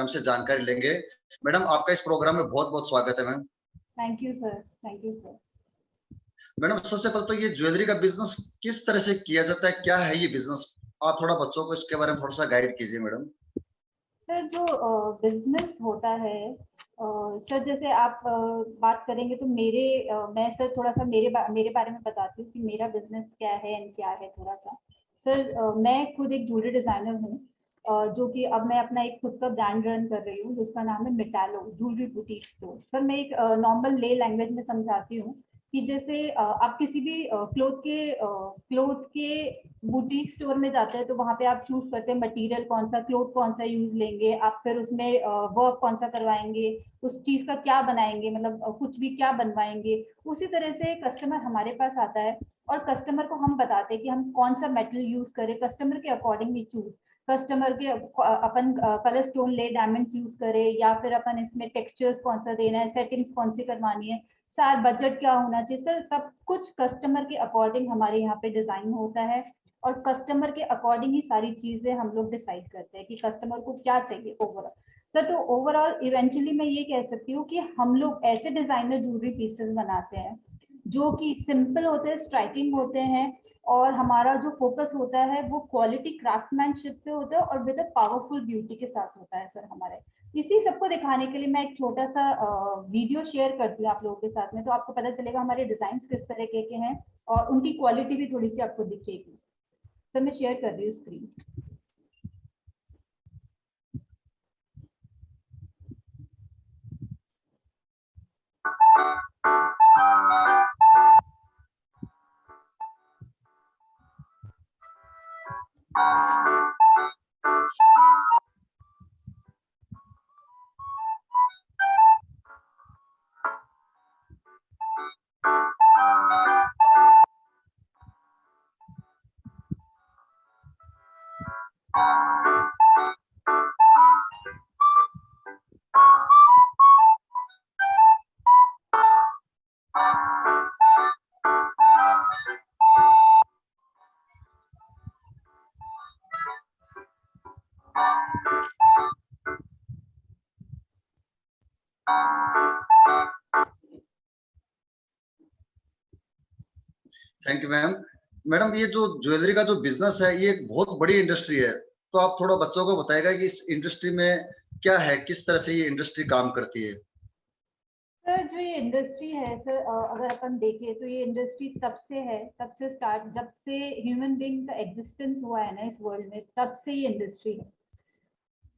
Ma'am से जानकारी लेंगे। मैडम, आपका इस प्रोग्राम में बहुत बहुत स्वागत है ma'am. Thank you sir, thank you sir. Madam, सबसे पहले तो ये ज्वेलरी का बिजनेस किस तरह से किया जाता है, क्या है ये बिजनेस? आप थोड़ा बच्चों को इसके बारे में थोड़ा सा गाइड कीजिए मैडम। सर जो बिजनेस होता है सर, जैसे आप बात करेंगे तो मैं सर थोड़ा सा मेरे बारे में बताती हूँ कि मेरा बिजनेस क्या है एंड क्या है थोड़ा सा। सर मैं खुद एक ज्वेलरी डिजाइनर हूँ, जो कि अब मैं अपना एक खुद का ब्रांड रन कर रही हूँ जिसका नाम है मिटालो ज्वेलरी बुटीक स्टोर। सर मैं एक नॉर्मल ले लैंग्वेज में समझाती हूँ कि जैसे आप किसी भी क्लोथ के बुटीक स्टोर में जाते हैं तो वहाँ पे आप चूज करते हैं मटेरियल कौन सा, क्लोथ कौन सा यूज लेंगे आप, फिर उसमें वर्क कौन सा करवाएंगे, उस चीज का क्या बनाएंगे, मतलब कुछ भी क्या बनवाएंगे। उसी तरह से कस्टमर हमारे पास आता है और कस्टमर को हम बताते हैं कि हम कौन सा मेटेरियल यूज करें, कस्टमर के अकॉर्डिंग भी चूज, कस्टमर के अपन कलर स्टोन ले डायमंड्स यूज करें या फिर अपन इसमें टेक्सचर्स कौन सा देना है, सेटिंग्स कौन सी करवानी है, सार बजट क्या होना चाहिए। सर सब कुछ कस्टमर के अकॉर्डिंग हमारे यहाँ पे डिजाइन होता है और कस्टमर के अकॉर्डिंग ही सारी चीजें हम लोग डिसाइड करते हैं कि कस्टमर को क्या चाहिए ओवरऑल। सर तो ओवरऑल इवेंचुअली मैं ये कह सकती हूँ कि हम लोग ऐसे डिजाइनर ज्वेलरी पीसेस बनाते हैं जो कि सिंपल होते हैं, स्ट्राइकिंग होते हैं, और हमारा जो फोकस होता है वो क्वालिटी क्राफ्टमैनशिप पे होता है और विद अ पावरफुल ब्यूटी के साथ होता है। सर हमारे इसी सबको दिखाने के लिए मैं एक छोटा सा वीडियो शेयर करती हूँ आप लोगों के साथ में, तो आपको पता चलेगा हमारे डिजाइन किस तरह के हैं और उनकी क्वालिटी भी थोड़ी सी आपको दिखेगी। सर मैं शेयर कर रही हूँ screen. Thank you ma'am. Madam, ये जो ज्वेलरी का जो बिजनेस है ये एक बहुत बड़ी इंडस्ट्री है, तो आप थोड़ा बच्चों को बताएगा कि इस इंडस्ट्री में क्या है, किस तरह से ये इंडस्ट्री काम करती है? सर जो ये इंडस्ट्री है सर, अगर अपन देखें तो ये इंडस्ट्री तब से है, तब से स्टार्ट, जब से ह्यूमन बीइंग का एग्जिस्टेंस हुआ है ना इस वर्ल्ड में, तब से ये इंडस्ट्री है।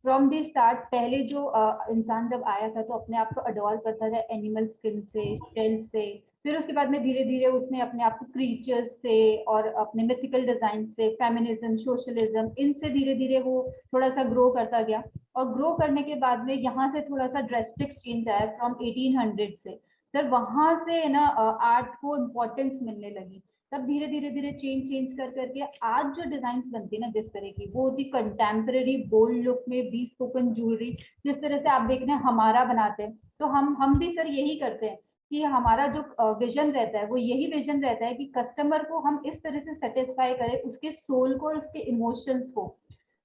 फ्रॉम द स्टार्ट पहले जो इंसान जब आया था तो अपने आप को अडोर करता था एनिमल स्किन से, शेल से, फिर उसके बाद में धीरे धीरे उसने अपने आप को क्रीचर्स से और अपने मिथिकल डिजाइन से, फेमिनिज्म, सोशलिज्म, इनसे धीरे धीरे वो थोड़ा सा ग्रो करता गया। और ग्रो करने के बाद में यहाँ से थोड़ा सा ड्रेस्टिक चेंज आया फ्रॉम 1800 से। सर वहां से ना आर्ट को इम्पोर्टेंस मिलने लगी, तब धीरे धीरे धीरे चेंज कर करके आज जो डिजाइन बनती है ना जिस तरह की, वो होती कंटेम्प्रेरी बोल्ड लुक में बी स्पोकन ज्वेलरी, जिस तरह से आप देख रहे हैं हमारा बनाते हैं। तो हम भी सर यही करते हैं कि हमारा जो विजन रहता है वो यही विजन रहता है कि कस्टमर को हम इस तरह से सेटिस्फाई करें, उसके सोल को और उसके इमोशंस को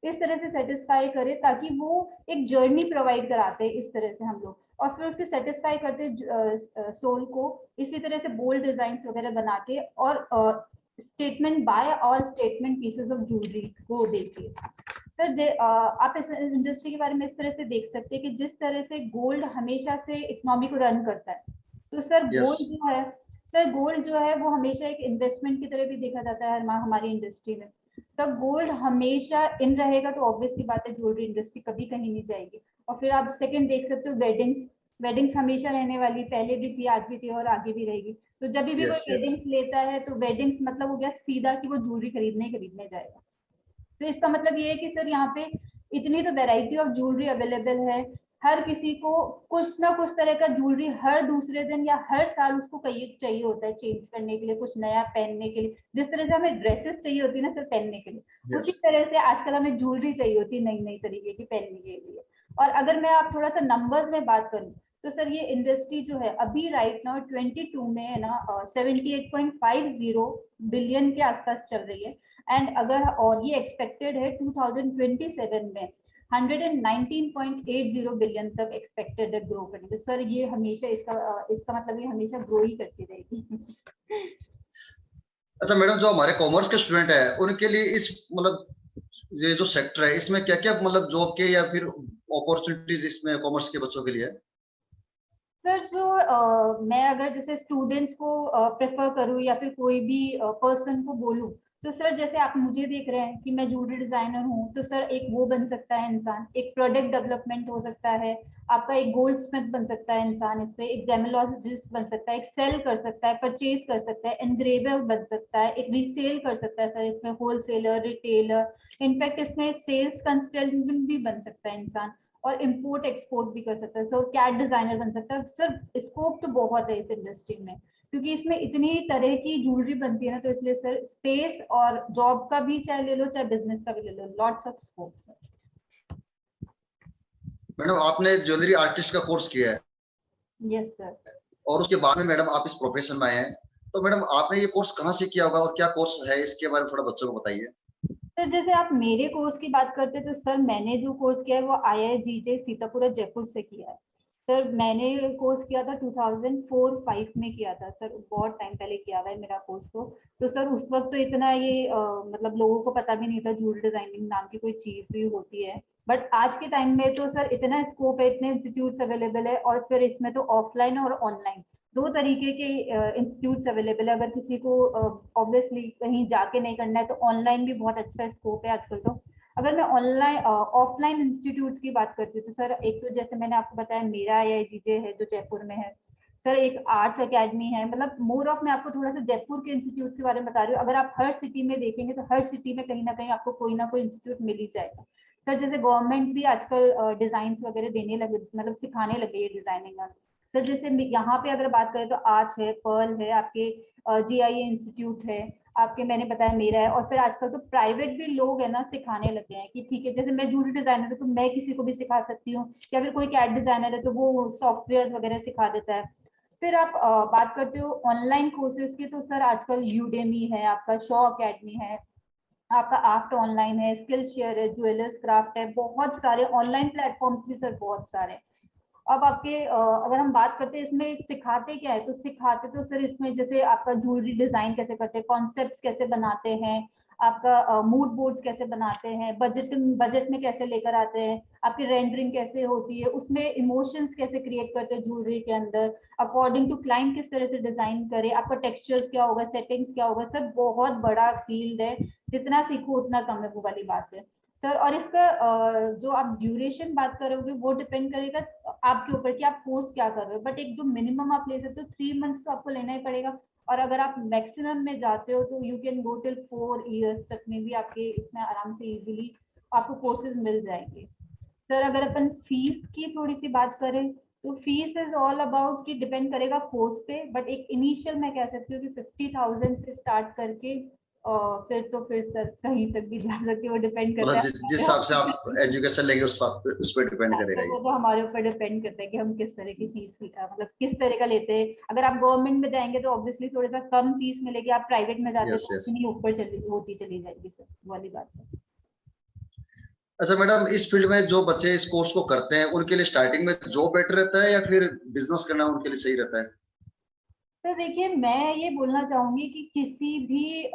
इस तरह से सेटिस्फाई करें ताकि वो एक जर्नी प्रोवाइड कराते हैं इस तरह से हम लोग, और फिर उसके सेटिस्फाई करते सोल को इसी तरह से बोल्ड डिजाइन वगैरह बना के, और स्टेटमेंट बाय और स्टेटमेंट पीसेस ऑफ ज्वेलरी को देखिए। सर आप इस इंडस्ट्री के बारे में इस तरह से देख सकते हैं कि जिस तरह से गोल्ड हमेशा से इकोनॉमी को रन करता है, तो सर यस। गोल्ड जो है, सर गोल्ड जो है वो हमेशा एक इन्वेस्टमेंट की तरह भी देखा जाता है हमारी इंडस्ट्री में। सब गोल्ड हमेशा इन रहेगा तो ऑब्वियस सी बात है ज्वेलरी इंडस्ट्री कभी कहीं नहीं जाएगी। और फिर आप सेकंड देख सकते हो वेडिंग्स, वेडिंग्स हमेशा रहने वाली, पहले भी थी, आज भी थी और आगे भी रहेगी। तो जब भी कोई यस। यस। वेडिंग्स लेता है तो वेडिंग्स मतलब हो गया सीधा कि वो ज्वेलरी खरीदने जाएगा। तो इसका मतलब ये है कि सर यहाँ पे इतनी तो वैरायटी ऑफ ज्वेलरी अवेलेबल है, हर किसी को कुछ ना कुछ तरह का ज्वेलरी हर दूसरे दिन या हर साल उसको कहीं चाहिए होता है चेंज करने के लिए, कुछ नया पहनने के लिए। जिस तरह से हमें ड्रेसेस चाहिए होती है ना सर पहनने के लिए, उसी यस। तरह से आजकल हमें ज्वेलरी चाहिए होती है नई नई तरीके की पहनने के लिए। और अगर मैं आप थोड़ा सा नंबर्स में बात करूं तो सर ये इंडस्ट्री जो है अभी राइट नाउ 22 में है ना 78.50 बिलियन के आसपास चल रही है। एंड अगर और ये एक्सपेक्टेड है 2027 में 119.80 बिलियन तक एक्सपेक्टेड है ग्रो करने। तो सर ये हमेशा इसका मतलब ये हमेशा ग्रो ही करती रहेगी। अच्छा मैडम, जो हमारे कॉमर्स के स्टूडेंट है उनके लिए इस मतलब ये जो सेक्टर है इसमें क्या क्या मतलब जॉब के या फिर अपॉर्चुनिटीज इसमें कॉमर्स के बच्चों के लिए है? सर जो मैं अगर जैसे स्टूडेंट्स को प्रेफर करूँ या फिर कोई भी पर्सन को बोलूँ, तो सर जैसे आप मुझे देख रहे हैं कि मैं ज्वेलरी डिजाइनर हूँ, तो सर एक वो बन सकता है इंसान, एक प्रोडक्ट डेवलपमेंट हो सकता है आपका, एक गोल्ड स्मिथ बन सकता है इंसान, इस पे एक जेमोलॉजिस्ट बन सकता है, एक सेल कर सकता है, परचेज कर सकता है, एनग्रेवर बन सकता है, एक रीसेल कर सकता है सर, इसमें होलसेलर, रिटेलर, इनफैक्ट इसमें सेल्स कंसल्टेंट भी बन सकता है इंसान, और इंपोर्ट एक्सपोर्ट भी कर सकता है, तो कैट डिजाइनर बन सकता है सर। स्कोप तो बहुत है इस इंडस्ट्री में, क्योंकि इसमें इतनी तरह की ज्वेलरी बनती है ना, तो इसलिए सर स्पेस और जॉब का भी चाहे ले लो चाहे बिजनेस का भी ले लो, लॉट्स ऑफ स्कोप है। मैडम आपने ज्वेलरी आर्टिस्ट का कोर्स किया है यस सर। और उसके बाद में मैडम आप इस प्रोफेशन में आए हैं, तो मैडम आपने ये कोर्स कहाँ से किया होगा और क्या कोर्स है इसके बारे में थोड़ा बच्चों को बताइए। सर जैसे आप मेरे कोर्स की बात करते हैं, तो सर मैंने जो कोर्स किया है वो IIGJ सीतापुर जयपुर से किया है। सर मैंने कोर्स किया था 2004-5 में किया था सर, बहुत टाइम पहले किया हुआ है मेरा कोर्स। तो सर उस वक्त तो इतना ये मतलब लोगों को पता भी नहीं था ज्वेलरी डिजाइनिंग नाम की कोई चीज भी होती है। बट आज के टाइम में तो सर इतना स्कोप है, इतने इंस्टीट्यूट्स अवेलेबल है, और फिर इसमें तो ऑफलाइन और ऑनलाइन दो तरीके के इंस्टीट्यूट्स अवेलेबल है। अगर किसी को ऑब्वियसली कहीं जाके नहीं करना है तो ऑनलाइन भी बहुत अच्छा स्कोप है आजकल तो। अगर मैं ऑनलाइन ऑफलाइन इंस्टीट्यूट्स की बात करती हूँ, तो सर एक तो जैसे मैंने आपको बताया मेरा IIGJ है जो जयपुर में है सर, एक आर्ट्स एकेडमी है, मतलब मोर ऑफ मैं आपको थोड़ा सा जयपुर के इंस्टीट्यूट के बारे में बता रही हूँ। अगर आप हर सिटी में देखेंगे तो हर सिटी में कहीं ना कहीं आपको कोई ना कोई इंस्टीट्यूट मिल ही जाएगा सर। जैसे गवर्नमेंट भी आजकल डिजाइन वगैरह देने लगे, मतलब सिखाने लगे ये डिजाइनिंग सर। जैसे यहाँ पे अगर बात करें तो आर्च है, पर्ल है, आपके GIA इंस्टीट्यूट है, आपके मैंने बताया मेरा है, और फिर आजकल तो प्राइवेट भी लोग है ना सिखाने लगे हैं कि ठीक है जैसे मैं ज्वेलरी डिजाइनर हूँ तो मैं किसी को भी सिखा सकती हूँ, या फिर कोई कैट डिजाइनर है तो वो सॉफ्टवेयर वगैरह सिखा देता है। फिर आप बात करते हो ऑनलाइन कोर्सेज की, तो सर आजकल यूडेमी है, आपका शॉ अकेडमी है, आपका आर्ट ऑनलाइन है, स्किल शेयर है, ज्वेलर्स क्राफ्ट है, बहुत सारे ऑनलाइन प्लेटफॉर्म्स भी सर बहुत सारे। अब आपके अगर हम बात करते हैं इसमें सिखाते क्या है, तो सिखाते तो सर इसमें जैसे आपका ज्वेलरी डिजाइन कैसे करते हैं, कॉन्सेप्ट्स कैसे बनाते हैं, आपका मूड बोर्ड्स कैसे बनाते हैं, बजट बजट में कैसे लेकर आते हैं, आपकी रेंडरिंग कैसे होती है, उसमें इमोशंस कैसे क्रिएट करते हैं ज्वेलरी के अंदर, अकॉर्डिंग टू क्लाइंट किस तरह से डिजाइन करे, आपका टेक्सचर्स क्या होगा, सेटिंग्स क्या होगा सर, बहुत बड़ा फील्ड है, जितना सीखो उतना कम है, वो वाली बात है सर। और इसका जो आप ड्यूरेशन बात करोगे वो डिपेंड करेगा आपके ऊपर कि आप कोर्स क्या कर रहे हो, बट एक जो मिनिमम आप ले सकते हो 3 मंथ्स तो आपको लेना ही पड़ेगा, और अगर आप मैक्सिमम में जाते हो तो you can go till 4 years तक में भी आपके इसमें आराम से इजीली आपको कोर्सेज मिल जाएंगे सर। अगर अपन फीस की थोड़ी सी बात करें, तो फीस इज ऑल अबाउट कि डिपेंड करेगा कोर्स पे, बट एक इनिशियल मैं कह सकती हूँ कि 50,000 से स्टार्ट करके, और फिर सर कहीं तक भी जा सकती है, वो डिपेंड करता मतलब है जिस हिसाब से आप एजुकेशन लेंगे उस पर डिपेंड हाँ, करेगा तो ये। वो तो हमारे ऊपर डिपेंड करता है कि हम किस तरह की फीस मतलब किस तरह का लेते हैं। अगर आप गवर्नमेंट में जाएंगे तो ऑब्वियसली थोड़ा सा कम फीस मिलेगी, आप प्राइवेट में जाते यस हैं तो यस। उतनी ऊपर चली होती चली जाएगी सर, वाली बात है। अच्छा मैडम, इस फील्ड में जो बच्चे इस कोर्स को करते हैं उनके लिए स्टार्टिंग में जॉब बेटर रहता है या फिर बिजनेस करना उनके लिए सही रहता है? तो देखिए मैं ये बोलना चाहूंगी कि किसी भी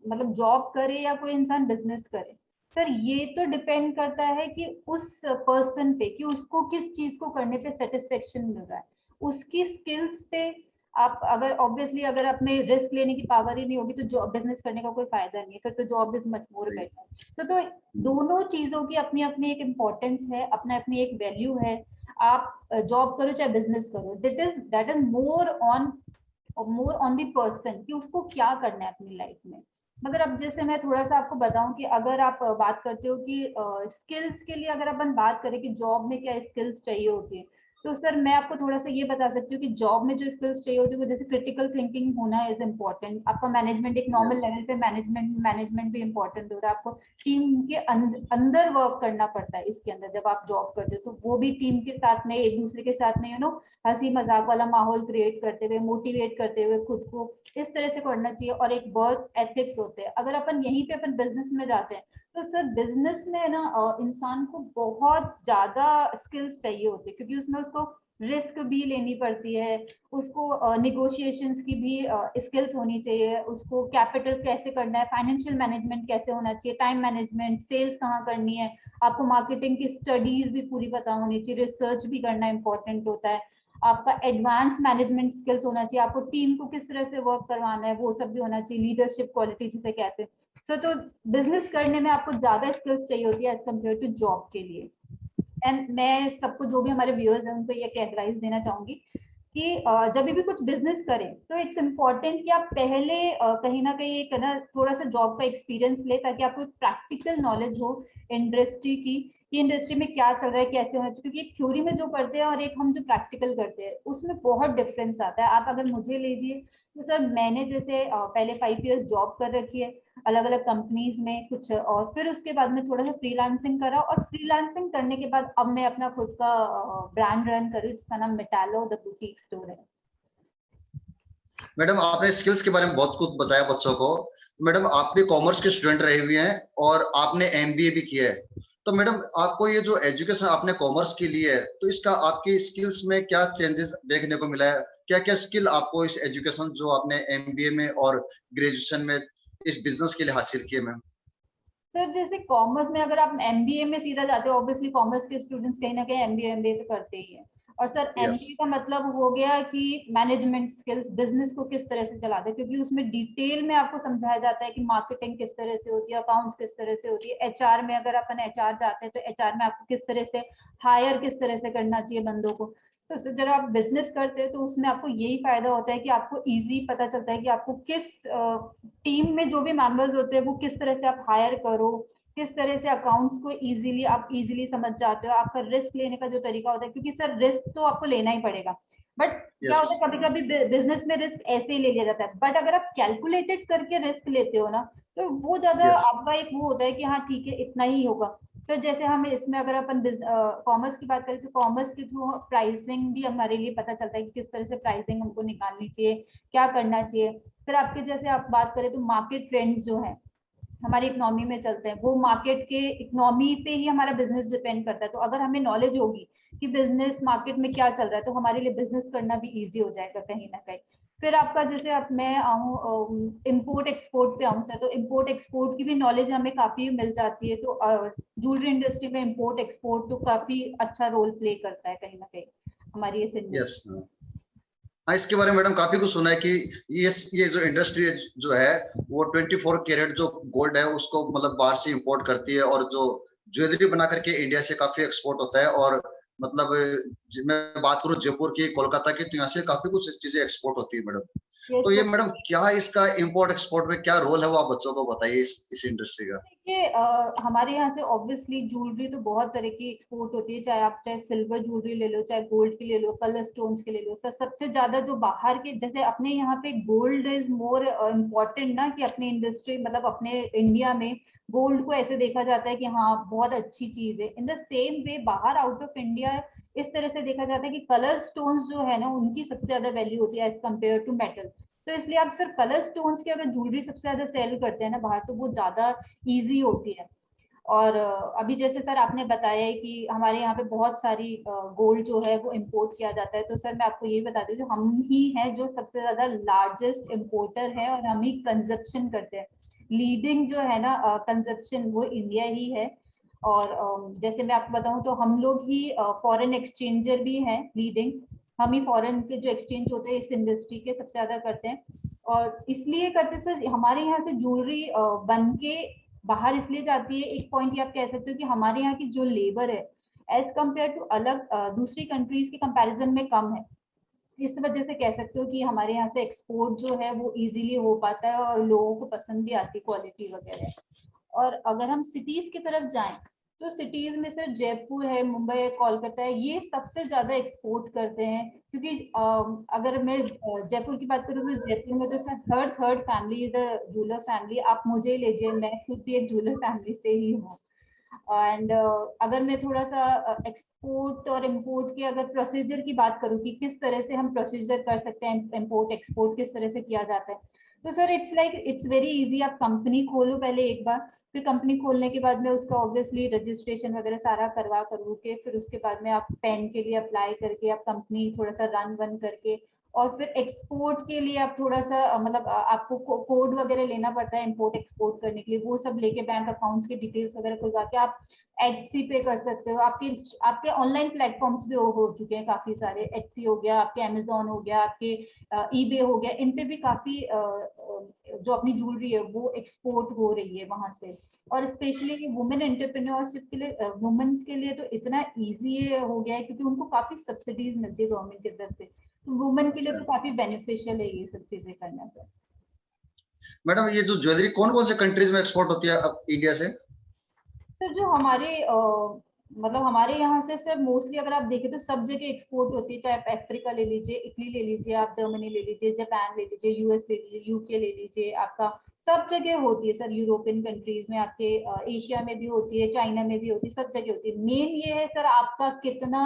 मतलब जॉब करे या कोई इंसान बिजनेस करे सर, ये तो डिपेंड करता है कि उस पर्सन पे कि उसको किस चीज को करने पे सेटिस्फेक्शन मिल रहा है, उसकी स्किल्स पे। आप अगर ऑब्वियसली अगर अपने रिस्क लेने की पावर ही नहीं होगी तो जॉब बिजनेस करने का कोई फायदा नहीं है, फिर तो जॉब इज मच मोर सही। बेटर। तो दोनों चीजों की अपनी अपनी एक इम्पोर्टेंस है, अपना अपनी एक वैल्यू है। आप जॉब करो चाहे बिजनेस करो, that is more on the person कि उसको क्या करना है अपनी लाइफ में। मगर अब जैसे मैं थोड़ा सा आपको बताऊं कि अगर आप बात करते हो कि स्किल्स के लिए अगर अपन बात करें कि जॉब में क्या स्किल्स चाहिए होती है, तो सर मैं आपको थोड़ा सा ये बता सकती हूँ कि जॉब में जो स्किल्स चाहिए होती है वो जैसे क्रिटिकल थिंकिंग होना इज इम्पोर्टेंट, आपका मैनेजमेंट एक नॉर्मल यस। लेवल पे मैनेजमेंट भी इम्पोर्टेंट होता है, आपको टीम के अंदर वर्क करना पड़ता है इसके अंदर जब आप जॉब करते हो, तो वो भी टीम के साथ में एक दूसरे के साथ में हंसी मजाक वाला माहौल क्रिएट करते हुए, मोटिवेट करते हुए खुद को इस तरह से करना चाहिए। और एक वर्क एथिक्स होते हैं, अगर अपन यहीं पे अपन बिजनेस में जाते हैं तो सर बिजनेस में ना इंसान को बहुत ज्यादा स्किल्स चाहिए होती है, क्योंकि उसमें उसको रिस्क भी लेनी पड़ती है, उसको निगोशिएशंस की भी स्किल्स होनी चाहिए, उसको कैपिटल कैसे करना है, फाइनेंशियल मैनेजमेंट कैसे होना चाहिए, टाइम मैनेजमेंट, सेल्स कहाँ करनी है, आपको मार्केटिंग की स्टडीज भी पूरी पता होनी चाहिए, रिसर्च भी करना इंपॉर्टेंट होता है, आपका एडवांस मैनेजमेंट स्किल्स होना चाहिए, आपको टीम को किस तरह से वर्क करवाना है वो सब भी होना चाहिए, लीडरशिप क्वालिटी जिसे कहते हैं। तो बिजनेस करने में आपको ज्यादा स्किल्स चाहिए होती है एज कम्पेयर टू जॉब के लिए। एंड मैं सबको, जो भी हमारे व्यूअर्स हैं, उनको ये एडवाइस देना चाहूंगी कि जब भी कुछ बिजनेस करें तो इट्स इम्पॉर्टेंट कि आप पहले कहीं ना कहीं एक ना थोड़ा सा जॉब का एक्सपीरियंस ले, ताकि आपको प्रैक्टिकल नॉलेज हो इंडस्ट्री की, कि इंडस्ट्री में क्या चल रहा है, कैसे होना चाहिए, क्योंकि एक थ्योरी में जो पढ़ते हैं और एक हम जो प्रैक्टिकल करते हैं उसमें बहुत डिफरेंस आता है। आप अगर मुझे लीजिए तो सर मैंने जैसे पहले 5 इयर्स जॉब कर रखी है अलग अलग कंपनीज में कुछ, और फिर उसके बाद में थोड़ा सा फ्रीलांसिंग करा, और फ्रीलांसिंग करने के बाद अब मैं अपना खुद का ब्रांड रन करूँ जिसका नाम मेटालो द बुटीक स्टोर है। मैडम आपने स्किल्स के बारे में बहुत कुछ बताया बच्चों को। तो मैडम आप भी कॉमर्स के स्टूडेंट रहे हुए हैं और आपने एमबीए भी किया है। तो मैडम आपको ये जो एजुकेशन आपने कॉमर्स की ली है, तो इसका आपकी स्किल्स में क्या चेंजेस देखने को मिला है? क्या क्या स्किल आपको इस एजुकेशन जो आपने एमबीए में और ग्रेजुएशन में इस बिजनेस के लिए हासिल किए मैम? सर जैसे कॉमर्स में अगर आप एमबीए में सीधा जाते हो, ऑब्वियसली कॉमर्स के स्टूडेंट्स कहीं ना कहीं एमबीए तो करते ही हैं। और सर यस। एमबीए का मतलब हो गया कि मैनेजमेंट स्किल्स, बिजनेस को किस तरह से चलाते हैं, क्योंकि उसमें डिटेल में आपको समझाया जाता है कि मार्केटिंग किस तरह से होती है, अकाउंट्स किस तरह से होती है, एचआर में अगर अपन एचआर जाते हैं तो एचआर में आपको किस तरह से हायर किस तरह से करना चाहिए बंदों को। तो जब आप बिजनेस करते हैं तो उसमें आपको यही फायदा होता है कि आपको इजी पता चलता है कि आपको किस टीम में जो भी मेंबर्स होते हैं वो किस तरह से आप हायर करो, किस तरह से अकाउंट्स को इजीली आप इजीली समझ जाते हो, आपका रिस्क लेने का जो तरीका होता है, क्योंकि सर रिस्क तो आपको लेना ही पड़ेगा, बट क्या यस। होता है कभी कभी बिजनेस में रिस्क ऐसे ही ले लिया जाता है, बट अगर आप कैलकुलेटेड करके रिस्क लेते हो ना तो वो ज्यादा यस। आपका एक वो होता है कि हाँ ठीक है इतना ही होगा। तो जैसे हम इसमें अगर अपन कॉमर्स की बात करें तो कॉमर्स के थ्रू प्राइसिंग भी हमारे लिए पता चलता है कि किस तरह से प्राइसिंग हमको निकालनी चाहिए, क्या करना चाहिए। फिर आपके जैसे आप बात करें तो मार्केट ट्रेंड्स जो है हमारी इकोनॉमी में चलते हैं, वो मार्केट के इकोनॉमी पे ही हमारा बिजनेस डिपेंड करता है। तो अगर हमें नॉलेज होगी कि बिजनेस मार्केट में क्या चल रहा है तो हमारे लिए बिजनेस करना भी इजी हो जाएगा कहीं ना कहीं। फिर आपका जैसे अब मैं आऊँ इम्पोर्ट एक्सपोर्ट पे आऊँ सर, तो इम्पोर्ट एक्सपोर्ट की भी नॉलेज हमें काफी मिल जाती है। तो ज्वेलरी इंडस्ट्री में इम्पोर्ट एक्सपोर्ट तो काफी अच्छा रोल प्ले करता है कहीं ना कहीं हमारी इस यस। इंडस्ट्री। हाँ, इसके बारे में मैडम काफी कुछ सुना है कि ये जो इंडस्ट्री जो है वो 24 कैरेट जो गोल्ड है उसको मतलब बाहर से इंपोर्ट करती है, और जो ज्वेलरी बना करके इंडिया से काफी एक्सपोर्ट होता है। और मतलब मैं बात करूँ जयपुर की, कोलकाता की, तो यहाँ से काफी कुछ चीजें एक्सपोर्ट होती है मैडम। ये तो ये तो मैडम क्या इसका इंपोर्ट एक्सपोर्ट में क्या रोल है वो आप बच्चों को बताइए इस इंडस्ट्री का। देखिए हमारे यहाँ से ऑब्वियसली ज्वेलरी तो बहुत तरह की एक्सपोर्ट होती है, चाहे आप चाहे सिल्वर ज्वेलरी ले लो, चाहे गोल्ड की ले लो, कलर स्टोन्स के ले लो सर। सबसे ज्यादा जो बाहर के, जैसे अपने यहाँ पे गोल्ड इज मोर इम्पोर्टेंट ना, कि अपनी इंडस्ट्री मतलब अपने इंडिया में गोल्ड को ऐसे देखा जाता है कि हाँ बहुत अच्छी चीज है। इन द सेम वे बाहर आउट ऑफ इंडिया इस तरह से देखा जाता है कि कलर स्टोन्स जो है ना उनकी सबसे ज्यादा वैल्यू होती है एज कम्पेयर टू मेटल। तो इसलिए आप सर कलर स्टोन्स की अगर ज्वेलरी सबसे ज्यादा सेल करते हैं ना बाहर, तो वो ज्यादा इजी होती है। और अभी जैसे सर आपने बताया है कि हमारे यहाँ पे बहुत सारी गोल्ड जो है वो इंपोर्ट किया जाता है, तो सर मैं आपको ये बता दूं हम ही हैं जो सबसे ज्यादा लार्जेस्ट इंपोर्टर है, और हम ही कंजप्शन करते हैं। लीडिंग जो है ना कंजप्शन वो इंडिया ही है। और जैसे मैं आपको बताऊं तो हम लोग ही फॉरेन एक्सचेंजर भी हैं लीडिंग। हम ही फॉरेन के जो एक्सचेंज होते हैं इस इंडस्ट्री के सबसे ज्यादा करते हैं। और इसलिए करते सर हमारे यहाँ से ज्वेलरी बन के बाहर इसलिए जाती है, एक पॉइंट ये आप कह सकते हो कि हमारे यहाँ की जो लेबर है एज कम्पेयर टू अलग दूसरी कंट्रीज के कंपैरिजन में कम है। इस वजह से कह सकते हो कि हमारे यहाँ से एक्सपोर्ट जो है वो इजीली हो पाता है और लोगों को पसंद भी आती है क्वालिटी वगैरह। और अगर हम सिटीज की तरफ जाएं तो सिटीज में सर जयपुर है, मुंबई है, कोलकाता है, ये सबसे ज्यादा एक्सपोर्ट करते हैं। क्योंकि अगर मैं जयपुर की बात करूँ तो जयपुर में तो sir third third family is a jeweller family. आप मुझे लीजिए, मैं खुद भी एक जूलर फैमिली से ही हूँ। एंड अगर मैं थोड़ा सा एक्सपोर्ट और इम्पोर्ट के अगर प्रोसीजर की बात करूँ कि किस तरह से हम प्रोसीजर कर सकते हैं, इम्पोर्ट एक्सपोर्ट किस तरह से किया जाता है, तो सर इट्स वेरी इजी, आप कंपनी खोलो पहले एक बार, फिर कंपनी खोलने के बाद में उसका ऑब्वियसली रजिस्ट्रेशन वगैरह सारा करवा करवा के, फिर उसके बाद में आप पैन के लिए अप्लाई करके, आप कंपनी थोड़ा सा रन वन करके, और फिर एक्सपोर्ट के लिए आप थोड़ा सा मतलब आपको कोड वगैरह लेना पड़ता है इंपोर्ट एक्सपोर्ट करने के लिए, वो सब लेके बैंक अकाउंट्स के डिटेल्स वगैरह खुलवा के आप एचसी पे कर सकते हो। आपके आपके ऑनलाइन प्लेटफॉर्म्स भी हो चुके हैं काफी सारे, एचसी हो गया, आपके अमेजोन हो गया, आपके ईबे हो गया, इन पे भी काफी जो अपनी ज्वेलरी है वो एक्सपोर्ट हो रही है वहां से। और स्पेशली वुमेन एंटरप्रेन्योरशिप के लिए, वुमेन्स के लिए तो इतना इजी हो गया है क्योंकि उनको काफी सब्सिडीज मिलती है गवर्नमेंट की तरफ से, वुमेन के लिए अच्छा तो काफी बेनिफिशियल है ये सब चीजें करना सर। मैडम, ये जो ज्वेलरी कौन कौन से कंट्रीज में एक्सपोर्ट होती है अब इंडिया से? सर जो हमारे मतलब हमारे यहाँ से सर मोस्टली अगर आप देखें तो सब जगह एक्सपोर्ट होती है, चाहे आप अफ्रीका ले लीजिए, इटली ले लीजिए, आप जर्मनी ले लीजिए, जापान ले लीजिए, यूएस ले लीजिए, यूके ले लीजिए, आपका सब जगह होती है सर। यूरोपियन कंट्रीज में, आपके एशिया में भी होती है, चाइना में भी होती है, सब जगह होती है। मेन ये है सर आपका कितना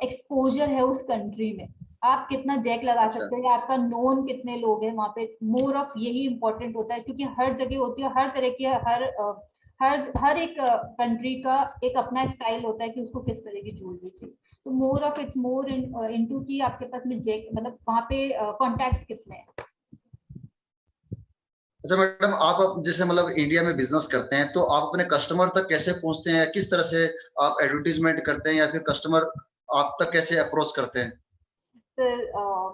एक्सपोजर है उस कंट्री में, आप कितना जैक लगा अच्छा सकते हैं, आपका नोन कितने लोग हैं वहां पे, मोर ऑफ यही इंपॉर्टेंट होता है क्योंकि हर जगह होती है, हर तरह की हर एक कंट्री का एक अपना स्टाइल होता है कि उसको किस तरह की ज्वेलरी चाहिए। तो more of it's more into की आपके पास में जेक मतलब वहाँ पे कॉन्टैक्ट्स कितने हैं। अच्छा मैडम, आप जैसे मतलब इंडिया में बिजनेस करते हैं तो आप अपने कस्टमर तक कैसे पहुंचते हैं? किस तरह से आप एडवर्टीजमेंट करते हैं या फिर कस्टमर आप तक कैसे अप्रोच करते हैं? सर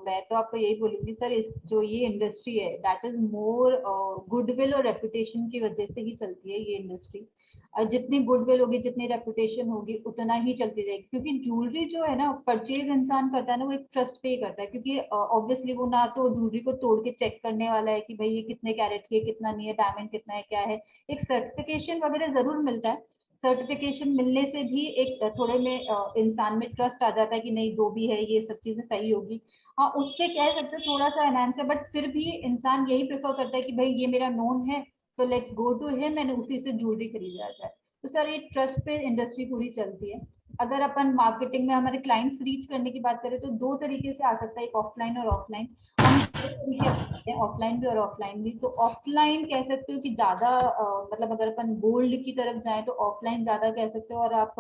मैं तो आपको यही बोलूंगी सर, इस जो ये इंडस्ट्री है दैट इज मोर गुडविल और रेपुटेशन की वजह से ही चलती है ये इंडस्ट्री। जितनी गुडविल होगी, जितनी रेपुटेशन होगी, उतना ही चलती रहेगी क्योंकि ज्वेलरी जो है ना परचेज इंसान करता है ना, वो एक ट्रस्ट पे ही करता है क्योंकि ऑब्वियसली वो ना तो ज्वेलरी को तोड़ के चेक करने वाला है कि भाई ये कितने कैरेट की है, कितना नहीं है, डायमंड कितना है, क्या है। एक सर्टिफिकेशन वगैरह जरूर मिलता है, सर्टिफिकेशन मिलने से भी एक थोड़े में इंसान में ट्रस्ट आ जाता है कि नहीं जो भी है ये सब चीजें सही होगी। हाँ उससे कह सकते हैं थोड़ा सा एनहांस है, बट फिर भी इंसान यही प्रेफर करता है कि भाई ये मेरा नोन है तो लेट्स गो टू हिम, मैंने उसी से ज्वेलरी खरीदा जाए। तो सर ये ट्रस्ट पे इंडस्ट्री पूरी चलती है। अगर अपन मार्केटिंग में हमारे क्लाइंट्स रीच करने की बात करें तो दो तरीके से आ सकता है, एक ऑफलाइन और ऑफलाइन। हम दोनों तरीके अपनाते हैं, ऑफलाइन भी और ऑफलाइन भी। तो ऑफलाइन कह सकते हो कि ज्यादा मतलब अगर अपन गोल्ड की तरफ जाए तो ऑफलाइन ज्यादा कह सकते हो, और आप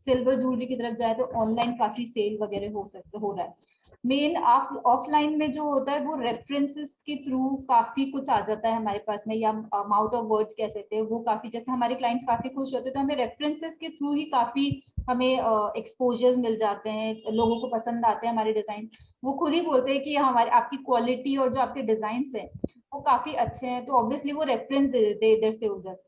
सिल्वर ज्वेलरी की तरफ जाए तो ऑनलाइन काफी सेल वगैरह हो रहा है। मेन आप ऑफलाइन में जो होता है वो रेफरेंसेस के थ्रू काफी कुछ आ जाता है हमारे पास में, या माउथ ऑफ वर्ड्स कह सकते हैं, वो काफी जैसे हमारे क्लाइंट्स काफी खुश होते हैं तो हमें रेफरेंसेस के थ्रू ही काफी हमें एक्सपोजर्स मिल जाते हैं, लोगों को पसंद आते हैं हमारे डिजाइन। वो खुद ही बोलते हैं कि हमारे आपकी क्वालिटी और जो आपके डिजाइन है वो काफी अच्छे हैं, तो ऑब्वियसली वो रेफरेंस दे देते हैं इधर से उधर।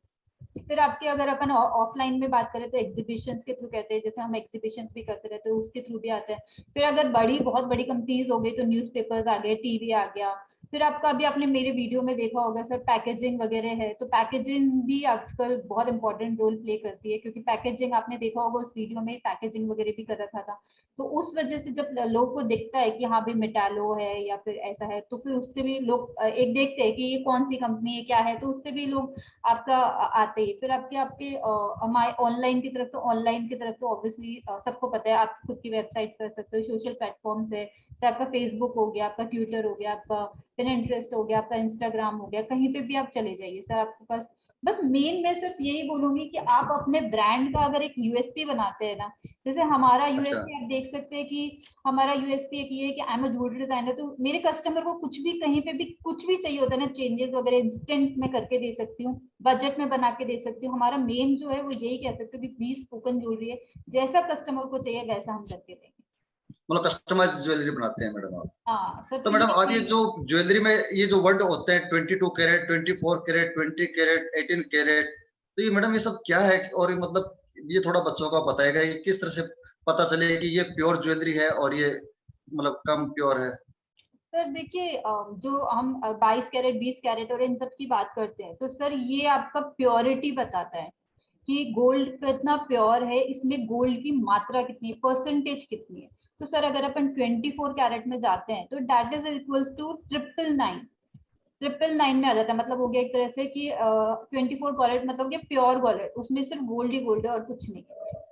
फिर आपके अगर अपन ऑफलाइन में बात करें तो एग्जीबिशंस के थ्रू कहते हैं, जैसे हम एग्जीबिशंस भी करते रहते हैं उसके थ्रू भी आते हैं। फिर अगर बहुत बड़ी कंपनीज हो गई तो न्यूज़पेपर्स आ गए, टीवी आ गया। फिर आपका अभी आपने मेरे वीडियो में देखा होगा सर पैकेजिंग वगैरह है, तो पैकेजिंग भी आजकल बहुत इंपॉर्टेंट रोल प्ले करती है क्योंकि पैकेजिंग आपने देखा होगा उस वीडियो में पैकेजिंग वगैरह भी कर रखा था। तो उस वजह से जब लोगों को दिखता है कि हाँ भाई मेटालो है या फिर ऐसा है, तो फिर उससे भी लोग एक देखते हैं कि ये कौन सी कंपनी है क्या है, तो उससे भी लोग आपका आते ही। फिर आपके आपके हमारे ऑनलाइन की तरफ, तो ऑनलाइन की तरफ तो ऑब्वियसली सबको पता है, आप खुद की वेबसाइट कर सकते हो, सोशल प्लेटफॉर्म्स है, चाहे आपका फेसबुक हो गया, आपका ट्विटर हो गया, आपका पिनिंटरेस्ट हो गया, आपका इंस्टाग्राम हो गया, कहीं पे भी आप चले जाइए सर आपके पास। बस मेन मैं सिर्फ यही बोलूंगी कि आप अपने ब्रांड का अगर एक यूएसपी बनाते हैं ना, जैसे हमारा अच्छा यूएसपी आप देख सकते हैं कि हमारा यूएसपी एक ये है कि I am a jewellery designer, तो मेरे कस्टमर को कुछ भी कहीं पे भी कुछ भी चाहिए होता है ना, चेंजेस वगैरह इंस्टेंट में करके दे सकती हूँ, बजट में बना के दे सकती हूँ। हमारा मेन जो है वो यही कह सकते हो कि 20 स्पोकन ज्वेलरी है, जैसा कस्टमर को चाहिए वैसा हम करके देंगे। मतलब कस्टमाइज ज्वेलरी बनाते हैं मैडम आप? हाँ सर तो तो मैडम ये आप ये जो ज्वेलरी में ये जो वर्ड होते हैं 22 कैरेट, 24 कैरेट, 20 कैरेट, 18 कैरेट, तो ये मैडम ये सब क्या है? और ये मतलब ये थोड़ा बच्चों का बताएगा ये किस तरह से पता चले कि ये प्योर ज्वेलरी है और ये मतलब कम प्योर है? सर देखिए जो हम 22 कैरेट 20 कैरेट और इन सब की बात करते हैं तो सर ये आपका प्योरिटी बताता है कि गोल्ड कितना प्योर है, इसमें गोल्ड की मात्रा कितनी है, परसेंटेज कितनी है। तो सर अगर अपन 24 कैरेट में जाते हैं तो दैट इज इक्वल्स टू 999, 999 में आ जाता है, मतलब हो गया एक तरह से कि 24 कैरेट मतलब कि प्योर गोल्ड, उसमें सिर्फ गोल्ड ही गोल्ड है और कुछ नहीं।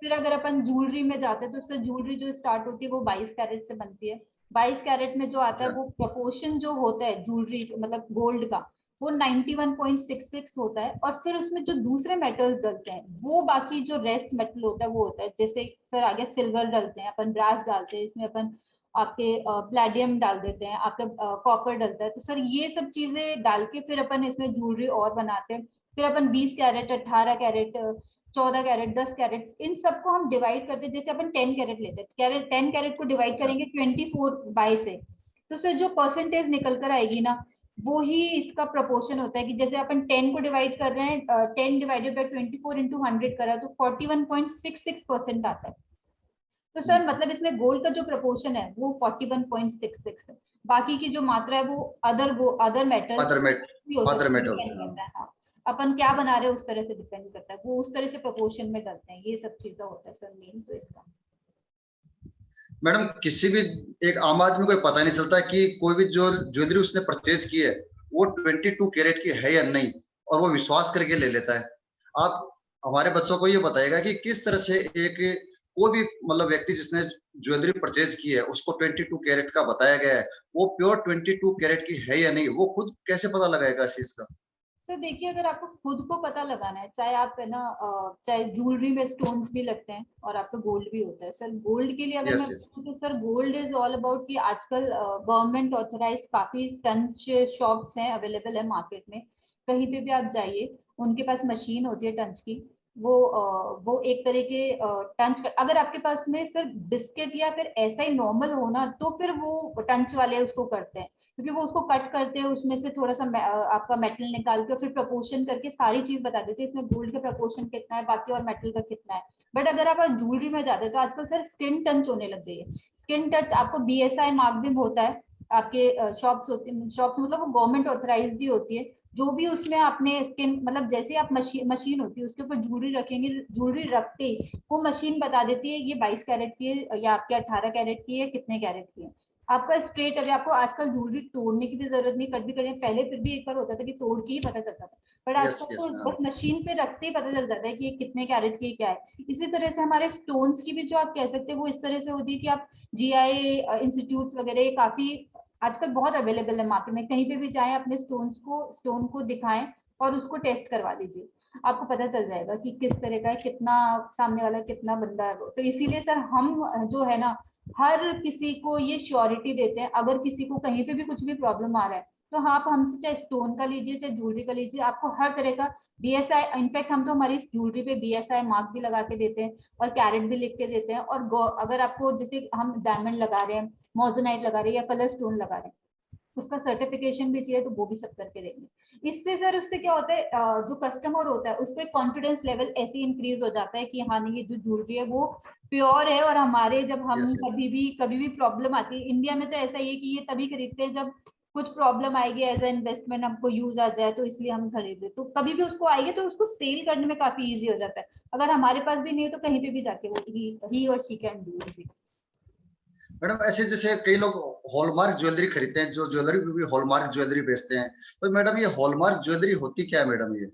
फिर अगर अपन ज्वेलरी में जाते हैं तो सर ज्वेलरी जो स्टार्ट होती है वो 22 कैरेट से बनती है, 22 कैरेट में जो आता है अच्छा। वो प्रोपोर्शन जो होता है ज्वेलरी मतलब गोल्ड का, वो 91.66 होता है। और फिर उसमें जो दूसरे मेटल्स डलते हैं वो बाकी जो रेस्ट मेटल होता है वो होता है, जैसे सर आगे सिल्वर डलते हैं अपन, ब्रास डालते हैं इसमें अपन, आपके प्लेडियम डाल देते हैं, आपका कॉपर डलता है। तो सर ये सब चीजें डाल के फिर अपन इसमें ज्वेलरी और बनाते हैं। फिर अपन 20 कैरेट, 18 कैरेट, 14 कैरेट, 10 कैरेट, इन सबको हम डिवाइड करते हैं। जैसे अपन 10 कैरेट लेते हैं, कैरेट 10 कैरेट को डिवाइड अच्छा। करेंगे 24/, से तो सर जो परसेंटेज निकल कर आएगी ना, वो ही इसका प्रोपोर्शन होता है। कि जैसे अपन 10 को डिवाइड कर रहे हैं, 10 डिवाइडेड बाई 24 इंटू 100 करा तो 41.66% आता है। तो सर मतलब इसमें गोल्ड का जो प्रपोर्शन है वो 41.66 है। बाकी की जो मात्रा है वो अदर मेटल्स अदर मेट भी हो अदर सकती है, मेटल्स। डिपेंड करता है। हाँ, अपन क्या बना रहे हैं उस तरह से डिपेंड करता है, वो उस तरह से प्रपोर्शन में डलते हैं। ये सब चीजें होता है सर मेन तो इसका। मैडम किसी भी एक आम आदमी को ये पता नहीं चलता कि कोई भी जो ज्वेलरी उसने परचेज की है वो 22 कैरेट की है या नहीं, और वो विश्वास करके ले लेता है। आप हमारे बच्चों को ये बताएगा कि किस तरह से एक कोई भी मतलब व्यक्ति जिसने ज्वेलरी परचेज की है उसको 22 कैरेट का बताया गया है, वो प्योर 22 कैरेट की है या नहीं, वो खुद कैसे पता लगाएगा इस चीज का? सर देखिए, अगर आपको खुद को पता लगाना है, चाहे आप है ना चाहे ज्वेलरी में स्टोन्स भी लगते हैं और आपका गोल्ड भी होता है। सर गोल्ड के लिए अगर यस मैं यस। बोलूँ तो sir gold is all about कि आजकल गवर्नमेंट ऑथराइज काफी टंच शॉप्स हैं, अवेलेबल है मार्केट में। कहीं पे भी आप जाइए, उनके पास मशीन होती है टंच की। वो एक तरह के अगर आपके पास में सर बिस्किट या फिर ऐसा ही नॉर्मल हो ना, तो फिर वो टंच वाले उसको करते हैं। क्योंकि वो उसको कट करते हैं, उसमें से थोड़ा सा आपका मेटल निकाल के फिर प्रपोर्शन करके सारी चीज बता देते हैं, इसमें गोल्ड का प्रपोर्शन कितना है, बाकी और मेटल का कितना है। बट अगर आप ज्वेलरी में जाते हैं तो आजकल सर स्किन टच होने लग गई है। स्किन टच आपको BSI मार्क भी होता है। आपके शॉप्स होती है, शॉप्स मतलब वो गवर्नमेंट ऑथराइज्ड ही होती है। जो भी उसमें आपने स्किन मतलब जैसे आप मशीन होती है उसके ऊपर ज्वेलरी रखेंगे, ज्वेलरी रखते ही वो मशीन बता देती है ये 22 कैरेट की है या आपके 18 कैरेट की है, कितने कैरेट की है। आपका स्ट्रेट, अभी आपको आजकल ज्वेलरी तोड़ने की भी जरूरत नहीं, कट भी करें पहले फिर भी एक बार होता था कि तोड़ के ही पता चलता था। बट यस आजकल यस। तो हाँ। बस मशीन पे रखते ही पता चल जाता है कि ये कितने कैरेट की क्या है। इसी तरह से हमारे स्टोन्स की भी जो आप कह सकते हैं वो इस तरह से होती है कि आप GI इंस्टीट्यूट वगैरह काफी आजकल बहुत अवेलेबल है मार्केट में। कहीं पे भी जाएं, अपने स्टोन को दिखाएं और उसको टेस्ट करवा लीजिए, आपको पता चल जाएगा कि किस तरह का है, कितना सामने वाला कितना बंदा है वो। तो इसीलिए सर हम जो है ना, हर किसी को ये श्योरिटी देते हैं। अगर किसी को कहीं पे भी कुछ भी प्रॉब्लम आ रहा है तो हाँ, आप हमसे चाहे स्टोन का लीजिए चाहे ज्वेलरी का लीजिए, आपको हर तरह का BSI, इनफैक्ट हम तो हमारी ज्वेलरी पे BSI मार्क भी लगा के देते हैं और कैरेट भी लिख के देते हैं। और अगर आपको जैसे हम डायमंड लगा रहे हैं, मोजोनाइट लगा रहे हैं या कलर स्टोन लगा रहे हैं, उसका सर्टिफिकेशन भी चाहिए तो वो भी सब करके देंगे। इससे सर उससे क्या होता है, जो कस्टमर होता है उसको एक कॉन्फिडेंस लेवल ऐसे इंक्रीज हो जाता है कि हाँ नहीं, ये जो ज्वेलरी है वो प्योर है। और हमारे जब हम यस यस। कभी भी प्रॉब्लम आती है, इंडिया में तो ऐसा ही है कि ये तभी खरीदते हैं जब कुछ प्रॉब्लम आएगी, एज ए इन्वेस्टमेंट हमको यूज आ जाए तो इसलिए हम खरीदे। तो कभी भी उसको आएगी तो उसको सेल करने में काफी इजी हो जाता है। अगर हमारे पास भी नहीं है तो कहीं पे भी जाके वो ही और she can do easy. Madam ऐसे जैसे कई लोग हॉलमार्क ज्वेलरी खरीदते हैं, जो ज्वेलरी भी हॉलमार्क ज्वेलरी बेचते हैं, तो मैडम ये हॉलमार्क ज्वेलरी होती क्या है मैडम ये?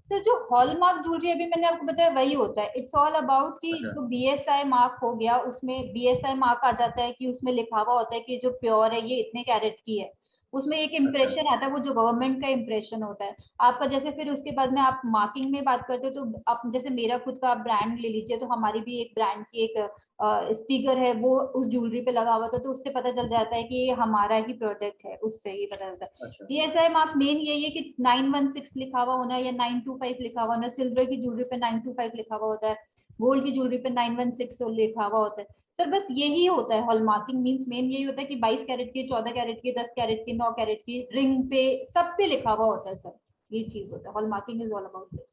सर जो हॉलमार्क ज्वेलरी अभी मैंने आपको बताया वही होता है। इट्स ऑल अबाउट कि अच्छा। जो BSI मार्क हो गया, उसमें BSI मार्क आ जाता है कि उसमें लिखा हुआ होता है कि जो प्योर है ये इतने कैरेट की है। उसमें एक अच्छा। इम्प्रेशन आता है, वो जो गवर्नमेंट का इम्प्रेशन होता है आपका। जैसे फिर उसके बाद में आप मार्किंग में बात करते हो तो आप जैसे मेरा खुद का ब्रांड ले लीजिए, तो हमारी भी एक ब्रांड की एक स्टिकर है, वो उस ज्वेलरी पे लगा हुआ था, तो उससे पता चल जाता है कि ये हमारा ही प्रोडक्ट है, उससे ये पता चलता है। अच्छा। BSI मार्क मेन यही है कि 916 लिखा हुआ होना या 925 लिखा हुआ होना। सिल्वर की ज्वेलरी पे 925 लिखा हुआ होता है, गोल्ड की ज्वेलरी पे 916 लिखा हुआ होता है। सर बस यही होता है हॉलमार्किंग मींस, मेन यही होता है कि 22 कैरेट की, 14 कैरेट की, 10 कैरेट की, 9 कैरेट की रिंग पे सब पे लिखा हुआ होता है सर। ये चीज होता है, hallmarking is all about.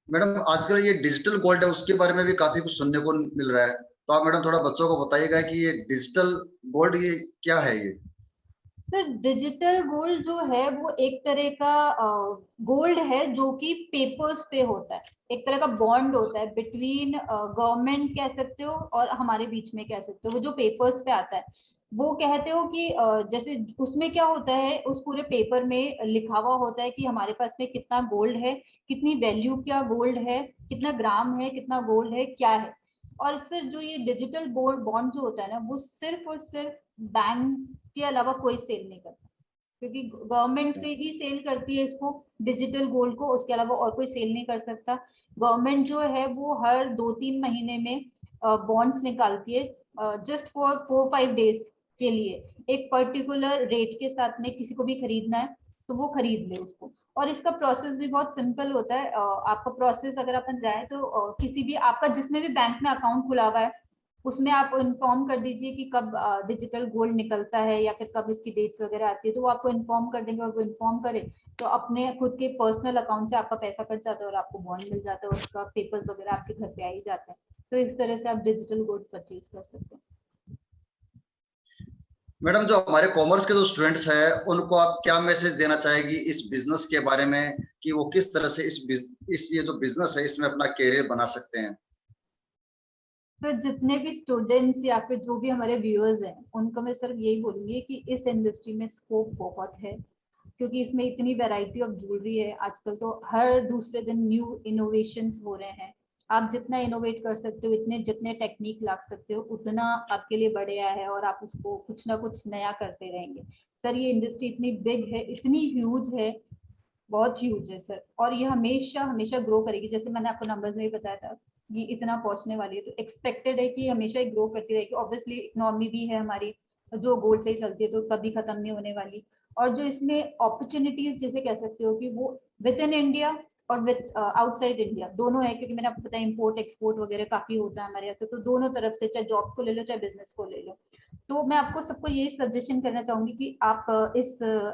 Madam आजकल ये डिजिटल गोल्ड है उसके बारे में भी काफी कुछ सुनने को मिल रहा है, तो आप मैडम थोड़ा बच्चों को बताइएगा कि ये डिजिटल गोल्ड ये क्या है ये? सर डिजिटल गोल्ड जो है वो एक तरह का गोल्ड है जो कि पेपर्स पे होता है। एक तरह का बॉन्ड होता है बिटवीन गवर्नमेंट कह सकते हो और हमारे बीच में कह सकते हो, वो जो पेपर्स पे आता है। वो कहते हो कि जैसे उसमें क्या होता है, उस पूरे पेपर में लिखा हुआ होता है कि हमारे पास में कितना गोल्ड है, कितनी वैल्यू क्या गोल्ड है, कितना ग्राम है, कितना गोल्ड है, क्या है। और फिर जो ये डिजिटल बॉन्ड जो होता है ना, वो सिर्फ और सिर्फ बैंक के अलावा कोई सेल नहीं करता, क्योंकि गवर्नमेंट से ही सेल करती है इसको, डिजिटल गोल्ड को, उसके अलावा और कोई सेल नहीं कर सकता। गवर्नमेंट जो है वो हर 2-3 महीने में बॉन्ड्स निकालती है, जस्ट फॉर 4-5 डेज के लिए, एक पर्टिकुलर रेट के साथ में किसी को भी खरीदना है तो वो खरीद ले उसको। और इसका प्रोसेस भी बहुत सिंपल होता है। आपका प्रोसेस अगर अपन जाए तो किसी भी आपका जिसमें भी बैंक में अकाउंट खुला हुआ है उसमें आप इन्फॉर्म कर दीजिए कि कब डिजिटल गोल्ड निकलता है या फिर कब इसकी डेट्स वगैरह आती है, तो वो आपको इन्फॉर्म कर देंगे, और वो इन्फॉर्म करे तो अपने खुद के पर्सनल अकाउंट से आपका पैसा कट जाता है और आपको बॉन्ड मिल जाता है, और उसका पेपर्स वगैरह आपके घर पे आ ही जाता है। तो इस तरह से आप डिजिटल गोल्ड परचेज कर सकते हैं। मैडम, जो हमारे कॉमर्स के जो स्टूडेंट्स हैं उनको आप क्या मैसेज देना चाहेगी इस बिजनेस के बारे में, कि वो किस तरह से इस ये जो बिजनेस है इसमें अपना कैरियर बना सकते हैं? तो जितने भी स्टूडेंट्स या फिर जो भी हमारे व्यूअर्स हैं उनको मैं सिर्फ यही बोलूंगी कि इस इंडस्ट्री में स्कोप बहुत है, क्योंकि इसमें इतनी वैरायटी ऑफ ज्वेलरी है। आजकल तो हर दूसरे दिन न्यू इनोवेशंस हो रहे हैं। आप जितना इनोवेट कर सकते हो, इतने जितने टेक्निक ला सकते हो, उतना आपके लिए बढ़िया है, और आप उसको कुछ ना कुछ नया करते रहेंगे। सर ये इंडस्ट्री इतनी बिग है, इतनी ह्यूज है, बहुत ह्यूज है सर, और ये हमेशा हमेशा ग्रो करेगी। जैसे मैंने आपको नंबर्स में भी बताया था, ये इतना पहुंचने वाली है, तो एक्सपेक्टेड है कि हमेशा ग्रो करती रहेगी। ऑब्वियसली इकोनॉमी भी है हमारी जो गोल्ड से ही चलती है, तो कभी खत्म नहीं होने वाली। और जो इसमें अपॉर्चुनिटीज जैसे कह सकते हो कि वो विद इन इंडिया और विद आउटसाइड इंडिया दोनों है, क्योंकि मैंने आपको बताया इम्पोर्ट एक्सपोर्ट वगैरह काफी होता है हमारे यहाँ से, तो दोनों तरफ से, चाहे जॉब्स को ले लो चाहे बिजनेस को ले लो। तो मैं आपको सबको यही सजेशन करना चाहूंगी कि आप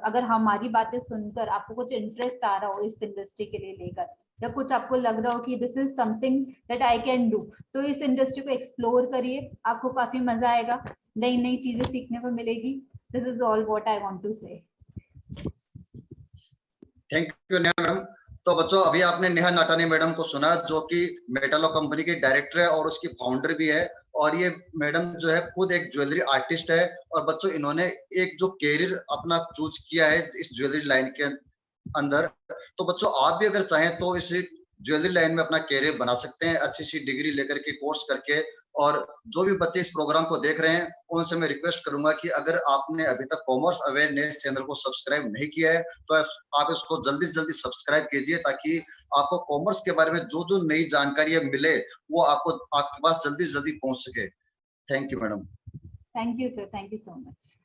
अगर हमारी बातें सुनकर आपको कुछ इंटरेस्ट आ रहा हो इस इंडस्ट्री के लिए लेकर, या कुछ आपको लग रहा हो कि this is something that I can do, तो इस इंडस्ट्री को एक्सप्लोर करिए, आपको काफी मजा आएगा, नई नई चीजें सीखने को मिलेगी। This is all what I want to say. Thank you Neha madam. तो बच्चों, अभी आपने नेहा नाटानी मैडम को सुना, जो कि मेटालो कंपनी के डायरेक्टर है और उसकी फाउंडर भी है। और ये मैडम जो है खुद एक ज्वेलरी आर्टिस्ट है। और बच्चों, इन्होंने एक जो कैरियर अपना चूज किया है इस ज्वेलरी लाइन के अंदर। तो बच्चों, आप भी अगर चाहें तो इस ज्वेलरी लाइन में अपना कैरियर बना सकते हैं, अच्छी सी डिग्री लेकर के, कोर्स करके। और जो भी बच्चे इस प्रोग्राम को देख रहे हैं उनसे मैं रिक्वेस्ट करूंगा कि अगर आपने अभी तक कॉमर्स अवेयरनेस चैनल को सब्सक्राइब नहीं किया है तो आप इसको जल्दी से जल्दी सब्सक्राइब कीजिए, ताकि आपको कॉमर्स के बारे में जो जो नई जानकारी मिले वो आपको आपके पास जल्दी से जल्दी पहुंच सके। Thank you madam. Thank you sir, thank you so much.